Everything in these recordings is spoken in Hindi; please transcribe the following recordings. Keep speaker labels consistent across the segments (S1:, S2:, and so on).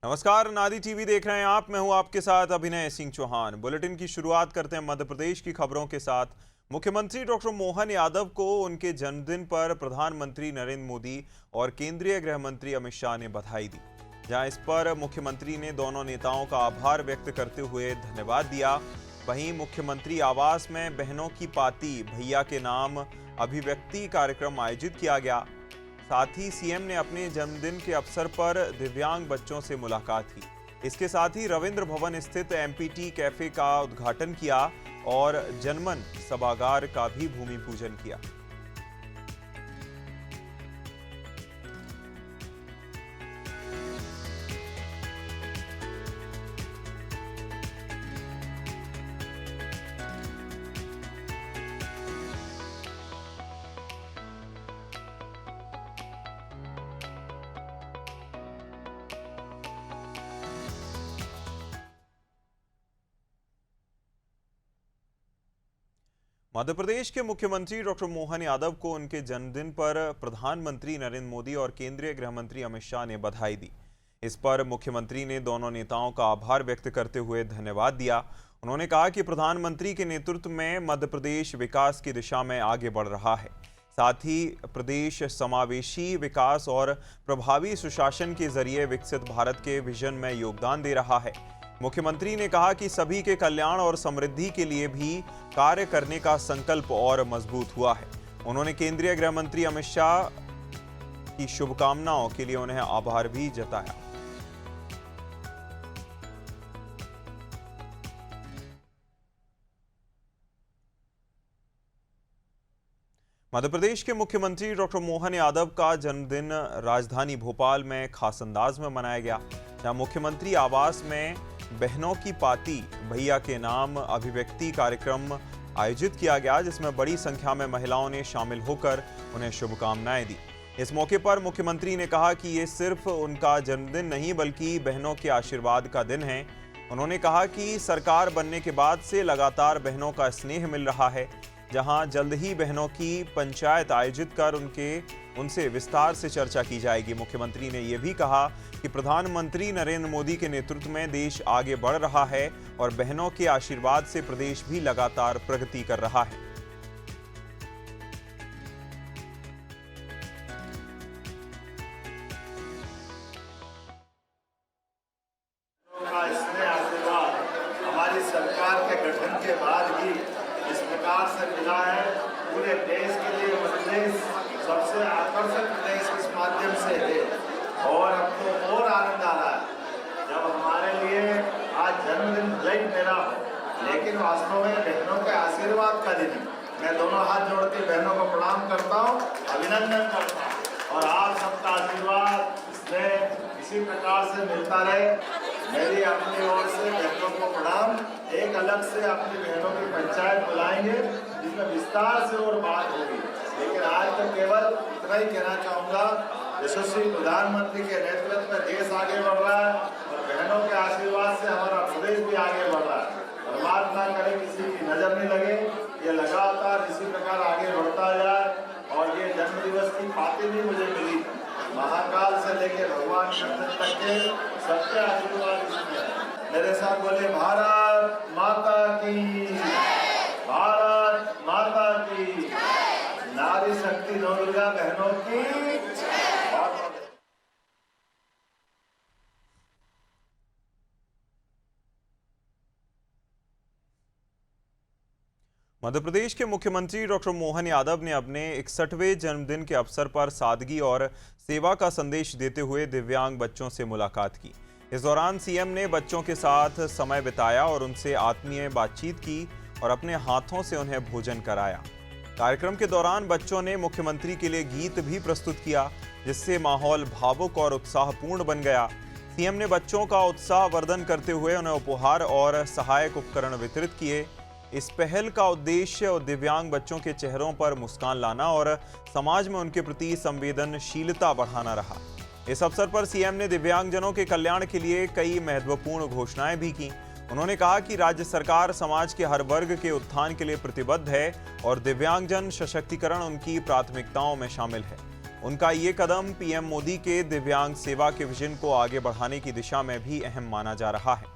S1: नमस्कार, नादी टीवी देख रहे हैं आप। मैं हूं आपके साथ अभिनय सिंह चौहान। बुलेटिन की शुरुआत करते हैं मध्य प्रदेश की खबरों के साथ। मुख्यमंत्री डॉक्टर मोहन यादव को उनके जन्मदिन पर प्रधानमंत्री नरेंद्र मोदी और केंद्रीय गृह मंत्री अमित शाह ने बधाई दी। जहां इस पर मुख्यमंत्री ने दोनों नेताओं का आभार व्यक्त करते हुए धन्यवाद दिया। वहीं मुख्यमंत्री आवास में बहनों की पाती भैया के नाम अभिव्यक्ति कार्यक्रम आयोजित किया गया। साथ ही सीएम ने अपने जन्मदिन के अवसर पर दिव्यांग बच्चों से मुलाकात की। इसके साथ ही रविंद्र भवन स्थित एमपीटी कैफे का उद्घाटन किया और जनमन सभागार का भी भूमि पूजन किया। मध्य प्रदेश के मुख्यमंत्री डॉक्टर मोहन यादव को उनके जन्मदिन पर प्रधानमंत्री नरेंद्र मोदी और केंद्रीय गृह मंत्री अमित शाह ने बधाई दी। इस पर मुख्यमंत्री ने दोनों नेताओं का आभार व्यक्त करते हुए धन्यवाद दिया। उन्होंने कहा कि प्रधानमंत्री के नेतृत्व में मध्य प्रदेश विकास की दिशा में आगे बढ़ रहा है। साथ ही प्रदेश समावेशी विकास और प्रभावी सुशासन के जरिए विकसित भारत के विजन में योगदान दे रहा है। मुख्यमंत्री ने कहा कि सभी के कल्याण और समृद्धि के लिए भी कार्य करने का संकल्प और मजबूत हुआ है। उन्होंने केंद्रीय गृह मंत्री अमित शाह की शुभकामनाओं के लिए उन्हें आभार भी जताया। मध्य प्रदेश के मुख्यमंत्री डॉक्टर मोहन यादव का जन्मदिन राजधानी भोपाल में खास अंदाज में मनाया गया। जहां मुख्यमंत्री आवास में बहनों की पाती भैया के नाम अभिव्यक्ति कार्यक्रम आयोजित किया गया, जिसमें बड़ी संख्या में महिलाओं ने शामिल होकर उन्हें शुभकामनाएं दी। इस मौके पर मुख्यमंत्री ने कहा कि ये सिर्फ उनका जन्मदिन नहीं बल्कि बहनों के आशीर्वाद का दिन है। उन्होंने कहा कि सरकार बनने के बाद से लगातार बहनों का स्नेह मिल रहा है। जहां जल्द ही बहनों की पंचायत आयोजित कर उनसे विस्तार से चर्चा की जाएगी। मुख्यमंत्री ने यह भी कहा कि प्रधानमंत्री नरेंद्र मोदी के नेतृत्व में देश आगे बढ़ रहा है और बहनों के आशीर्वाद से प्रदेश भी लगातार प्रगति कर रहा है।
S2: हमारी सरकार के गठन के बाद ही इस प्रकार से मिला है। पूरे देश के लिए प्रदेश सबसे आकर्षक प्रदेश इस माध्यम से है और अब तो और आनंद आ रहा है जब हमारे लिए आज जन्मदिन भले ही मेरा हो, लेकिन वास्तव में बहनों के आशीर्वाद का दिन है। मैं दोनों हाथ जोड़ के बहनों को प्रणाम करता हूँ, अभिनंदन करता हूँ और आप सबका आशीर्वाद इसमें इसी प्रकार से मिलता रहे। मेरी अपनी ओर से बहनों को प्रणाम। एक अलग से अपनी बहनों की पंचायत बुलाएंगे जिसमें विस्तार से और बात होगी, लेकिन आज तो केवल इतना ही कहना चाहूँगा, यशस्वी प्रधानमंत्री के नेतृत्व में देश आगे बढ़ रहा है और बहनों के आशीर्वाद से हमारा प्रदेश भी आगे बढ़ रहा है। परमात्मा करे किसी की नजर नहीं लगे, ये लगातार इसी प्रकार आगे बढ़ता जाए। और ये जन्म दिवस की पाती भी मुझे मिली, महाकाल से लेके भगवान कृष्ण तक के सबके आशीर्वाद इसमें है। मेरे साथ बोले भारत माता की, भारत माता की, नारी शक्ति नौ दुर्गा बहनों की।
S1: मध्य प्रदेश के मुख्यमंत्री डॉक्टर मोहन यादव ने अपने 61वें जन्मदिन के अवसर पर सादगी और सेवा का संदेश देते हुए दिव्यांग बच्चों से मुलाकात की। इस दौरान सीएम ने बच्चों के साथ समय बिताया और उनसे आत्मीय बातचीत की और अपने हाथों से उन्हें भोजन कराया। कार्यक्रम के दौरान बच्चों ने मुख्यमंत्री के लिए गीत भी प्रस्तुत किया, जिससे माहौल भावुक और उत्साहपूर्ण बन गया। सीएम ने बच्चों का उत्साहवर्धन करते हुए उन्हें उपहार और सहायक उपकरण वितरित किए। इस पहल का उद्देश्य दिव्यांग बच्चों के चेहरों पर मुस्कान लाना और समाज में उनके प्रति संवेदनशीलता बढ़ाना रहा। इस अवसर पर सीएम ने दिव्यांगजनों के कल्याण के लिए कई महत्वपूर्ण घोषणाएं भी की। उन्होंने कहा कि राज्य सरकार समाज के हर वर्ग के उत्थान के लिए प्रतिबद्ध है और दिव्यांगजन सशक्तिकरण उनकी प्राथमिकताओं में शामिल है। उनका ये कदम पीएम मोदी के दिव्यांग सेवा के विजन को आगे बढ़ाने की दिशा में भी अहम माना जा रहा है।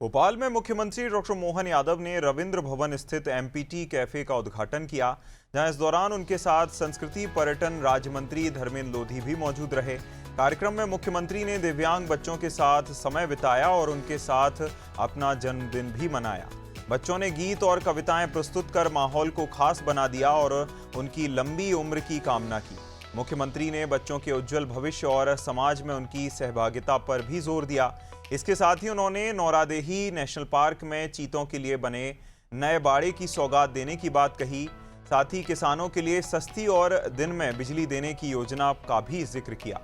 S1: भोपाल में मुख्यमंत्री डॉक्टर मोहन यादव ने रविंद्र भवन स्थित एमपीटी कैफे का उद्घाटन किया, जहां इस दौरान उनके साथ संस्कृति पर्यटन राज्य मंत्री धर्मेंद्र लोधी भी मौजूद रहे। कार्यक्रम में मुख्यमंत्री ने दिव्यांग बच्चों के साथ समय बिताया और उनके साथ अपना जन्मदिन भी मनाया। बच्चों ने गीत और कविताएं प्रस्तुत कर माहौल को खास बना दिया और उनकी लंबी उम्र की कामना की। मुख्यमंत्री ने बच्चों के उज्जवल भविष्य और समाज में उनकी सहभागिता पर भी जोर दिया। इसके साथ ही उन्होंने नौरादेही नेशनल पार्क में चीतों के लिए बने नए बाड़े की सौगात देने की बात कही। साथ ही किसानों के लिए सस्ती और दिन में बिजली देने की योजना का भी जिक्र किया।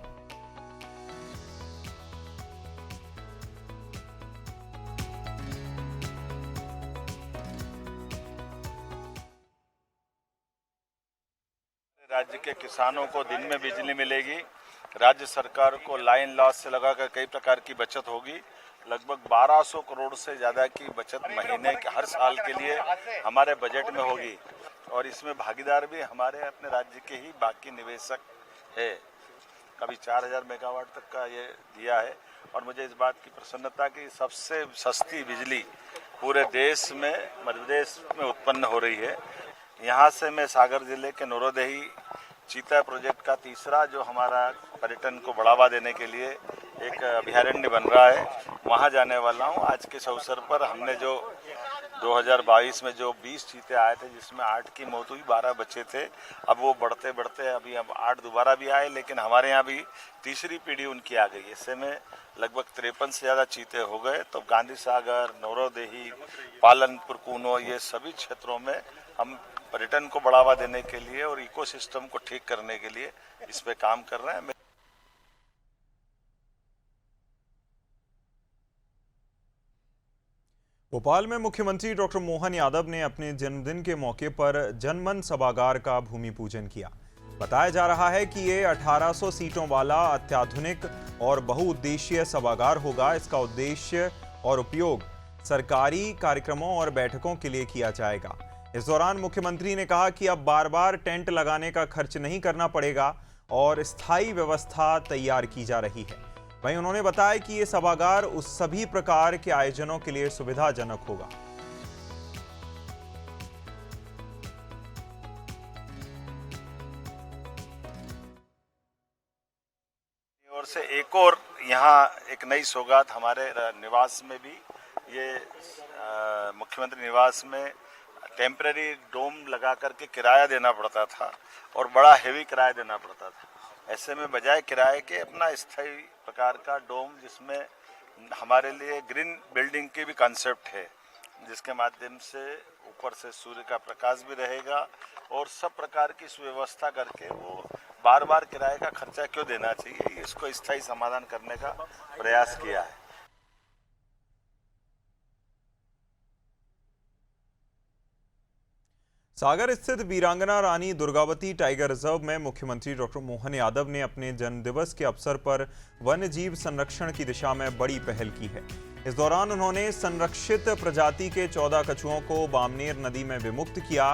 S3: राज्य के किसानों को दिन में बिजली मिलेगी। राज्य सरकार को लाइन लॉस से लगाकर कई प्रकार की बचत होगी। लगभग 1200 करोड़ से ज़्यादा की बचत महीने के हर साल के लिए हमारे बजट में होगी और इसमें भागीदार भी हमारे अपने राज्य के ही बाकी निवेशक है। कभी 4000 मेगावाट तक का ये दिया है और मुझे इस बात की प्रसन्नता कि सबसे सस्ती बिजली पूरे देश में मध्य प्रदेश में उत्पन्न हो रही है। यहाँ से मैं सागर जिले के नौरोदेही चीता प्रोजेक्ट का तीसरा जो हमारा पर्यटन को बढ़ावा देने के लिए एक अभयारण्य बन रहा है, वहाँ जाने वाला हूँ। आज के इस अवसर पर हमने जो 2022 में जो 20 चीते आए थे, जिसमें 8 की मौत हुई, 12 बचे थे। अब वो बढ़ते बढ़ते अभी अब 8 दोबारा भी आए, लेकिन हमारे यहाँ भी तीसरी पीढ़ी उनकी आ गई। ऐसे में लगभग 53 से ज़्यादा चीते हो गए। तो गांधी सागर, नौरोदेही, पालनपुर, कूनो, ये सभी क्षेत्रों में हम पर्यटन को बढ़ावा देने के लिए और इकोसिस्टम को ठीक करने के लिए इस पे काम कर रहे हैं।
S1: भोपाल में मुख्यमंत्री डॉक्टर मोहन यादव ने अपने जन्मदिन के मौके पर जनमन सभागार का भूमि पूजन किया। बताया जा रहा है कि ये 1800 सीटों वाला अत्याधुनिक और बहुउद्देशीय सभागार होगा। इसका उद्देश्य और उपयोग सरकारी कार्यक्रमों और बैठकों के लिए किया जाएगा। इस दौरान मुख्यमंत्री ने कहा कि अब बार बार टेंट लगाने का खर्च नहीं करना पड़ेगा और स्थायी व्यवस्था तैयार की जा रही है। वहीं उन्होंने बताया कि ये सभागार उस सभी प्रकार के आयोजनों के लिए सुविधाजनक होगा।
S3: और से एक और यहाँ एक नई सौगात हमारे निवास में भी, ये मुख्यमंत्री निवास में टेम्परेरी डोम लगा करके किराया देना पड़ता था और बड़ा हेवी किराया देना पड़ता था। ऐसे में बजाय किराए के अपना स्थायी प्रकार का डोम, जिसमें हमारे लिए ग्रीन बिल्डिंग की भी कॉन्सेप्ट है, जिसके माध्यम से ऊपर से सूर्य का प्रकाश भी रहेगा और सब प्रकार की सुव्यवस्था करके वो बार बार किराए का खर्चा क्यों देना चाहिए, इसको स्थायी समाधान करने का प्रयास किया है।
S1: सागर स्थित वीरांगना रानी दुर्गावती टाइगर रिजर्व में मुख्यमंत्री डॉक्टर मोहन यादव ने अपने जन्मदिवस के अवसर पर वन्य जीव संरक्षण की दिशा में बड़ी पहल की है। इस दौरान उन्होंने संरक्षित प्रजाति के 14 कछुओं को बामनेर नदी में विमुक्त किया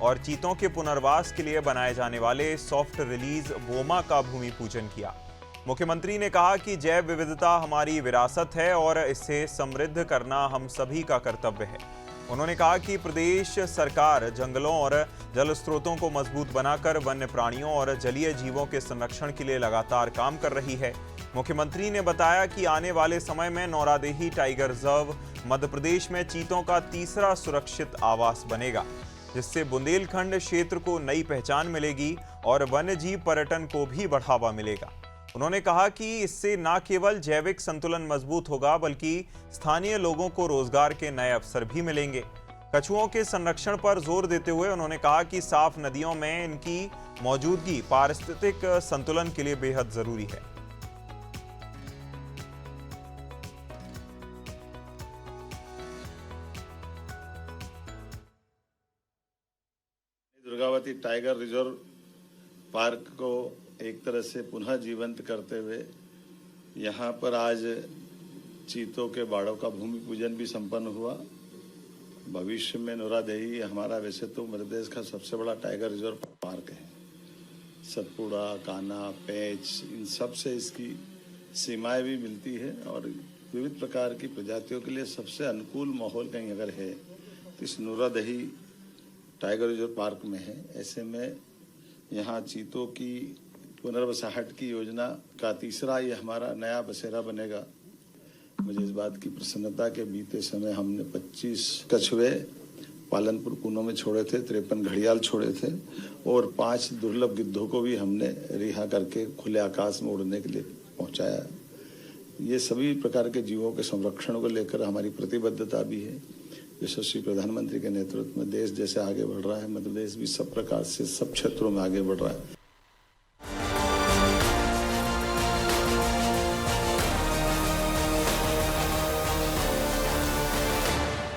S1: और चीतों के पुनर्वास के लिए बनाए जाने वाले सॉफ्ट रिलीज बोमा का भूमि पूजन किया। मुख्यमंत्री ने कहा कि जैव विविधता हमारी विरासत है और इसे समृद्ध करना हम सभी का कर्तव्य है। उन्होंने कहा कि प्रदेश सरकार जंगलों और जल स्रोतों को मजबूत बनाकर वन्य प्राणियों और जलीय जीवों के संरक्षण के लिए लगातार काम कर रही है। मुख्यमंत्री ने बताया कि आने वाले समय में नौरादेही टाइगर रिजर्व मध्य प्रदेश में चीतों का तीसरा सुरक्षित आवास बनेगा, जिससे बुंदेलखंड क्षेत्र को नई पहचान मिलेगी और वन्यजीव पर्यटन को भी बढ़ावा मिलेगा। उन्होंने कहा कि इससे न केवल जैविक संतुलन मजबूत होगा बल्कि स्थानीय लोगों को रोजगार के नए अवसर भी मिलेंगे। कछुओं के संरक्षण पर जोर देते हुए उन्होंने कहा कि साफ नदियों में इनकी मौजूदगी पारिस्थितिक संतुलन के लिए बेहद जरूरी है।
S2: दुर्गावती टाइगर रिजर्व पार्क को एक तरह से पुनः जीवंत करते हुए यहाँ पर आज चीतों के बाड़ों का भूमि पूजन भी संपन्न हुआ। भविष्य में नौरादेही हमारा वैसे तो मध्य प्रदेश का सबसे बड़ा टाइगर रिजर्व पार्क है। सतपुड़ा, कान्हा, पेंच, इन सब से इसकी सीमाएं भी मिलती है और विविध प्रकार की प्रजातियों के लिए सबसे अनुकूल माहौल कहीं अगर है तो इस नौरादेही टाइगर रिजर्व पार्क में है। ऐसे में यहाँ चीतों की पुनर्वसाहट की योजना का तीसरा ये हमारा नया बसेरा बनेगा। मुझे इस बात की प्रसन्नता के बीते समय हमने 25 कछुए पालनपुर कूनों में छोड़े थे, 53 घड़ियाल छोड़े थे और 5 दुर्लभ गिद्धों को भी हमने रिहा करके खुले आकाश में उड़ने के लिए पहुंचाया। ये सभी प्रकार के जीवों के संरक्षण को लेकर हमारी प्रतिबद्धता भी है। यशस्वी प्रधानमंत्री के नेतृत्व में देश जैसे आगे बढ़ रहा है, मध्य प्रदेश भी सब प्रकार से सब क्षेत्रों में आगे बढ़ रहा है।